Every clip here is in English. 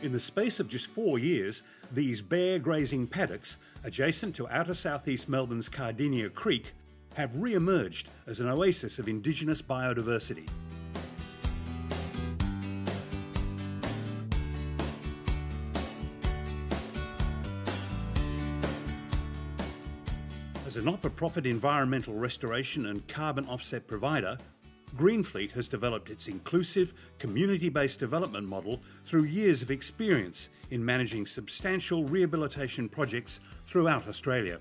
In the space of just 4 years, these bare grazing paddocks, adjacent to outer southeast Melbourne's Cardinia Creek, have re-emerged as an oasis of Indigenous biodiversity. As a not-for-profit environmental restoration and carbon offset provider, Greenfleet has developed its inclusive, community-based development model through years of experience in managing substantial rehabilitation projects throughout Australia.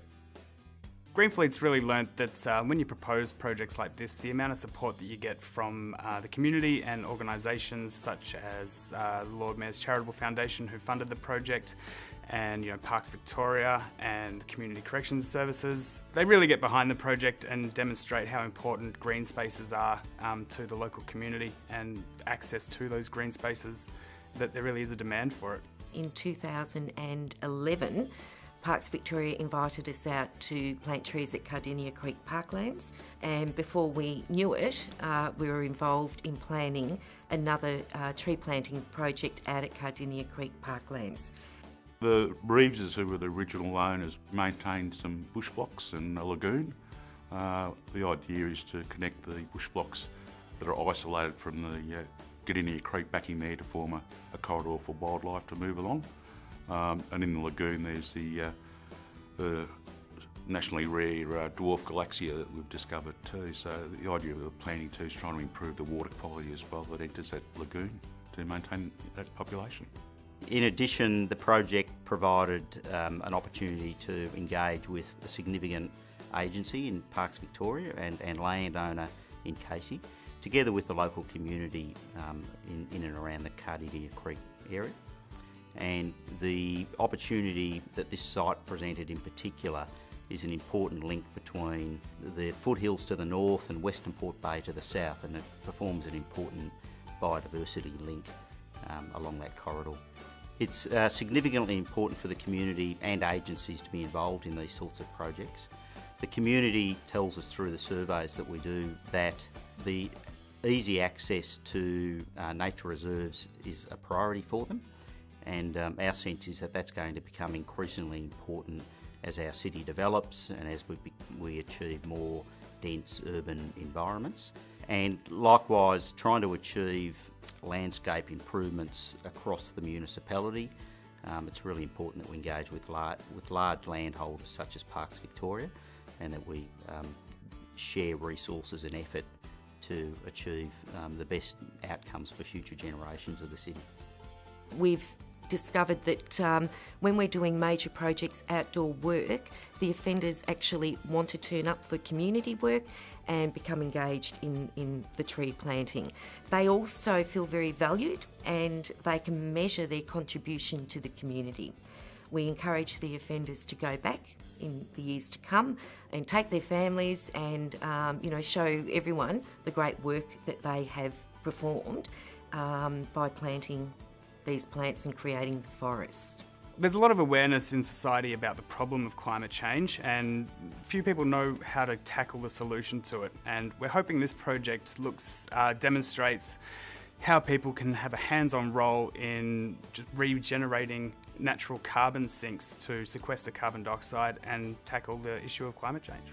Greenfleet's really learnt that when you propose projects like this, the amount of support that you get from the community and organisations such as the Lord Mayor's Charitable Foundation, who funded the project, and Parks Victoria and Community Corrections Services, they really get behind the project and demonstrate how important green spaces are to the local community and access to those green spaces, that there really is a demand for it. In 2011, Parks Victoria invited us out to plant trees at Cardinia Creek Parklands, and before we knew it, we were involved in planning another tree planting project out at Cardinia Creek Parklands. The Reeveses, who were the original owners, maintained some bush blocks and a lagoon. The idea is to connect the bush blocks that are isolated from the Cardinia Creek back in there to form a corridor for wildlife to move along. And in the lagoon there's the nationally rare dwarf galaxia that we've discovered too. So the idea of the planting too is trying to improve the water quality as well that enters that lagoon to maintain that population. In addition, the project provided an opportunity to engage with a significant agency in Parks Victoria and landowner in Casey, together with the local community in and around the Cardinia Creek area. And the opportunity that this site presented in particular is an important link between the foothills to the north and Western Port Bay to the south, and it performs an important biodiversity link along that corridor. It's significantly important for the community and agencies to be involved in these sorts of projects. The community tells us through the surveys that we do that the easy access to nature reserves is a priority for them, and our sense is that that's going to become increasingly important as our city develops and as we achieve more dense urban environments. And likewise, trying to achieve landscape improvements across the municipality. It's really important that we engage with large landholders such as Parks Victoria, and that we share resources and effort to achieve the best outcomes for future generations of the city. We've discovered that when we're doing major projects, outdoor work, the offenders actually want to turn up for community work and become engaged in the tree planting. They also feel very valued and they can measure their contribution to the community. We encourage the offenders to go back in the years to come and take their families and show everyone the great work that they have performed by planting these plants and creating the forest. There's a lot of awareness in society about the problem of climate change, and few people know how to tackle the solution to it. And we're hoping this project demonstrates how people can have a hands-on role in just regenerating natural carbon sinks to sequester carbon dioxide and tackle the issue of climate change.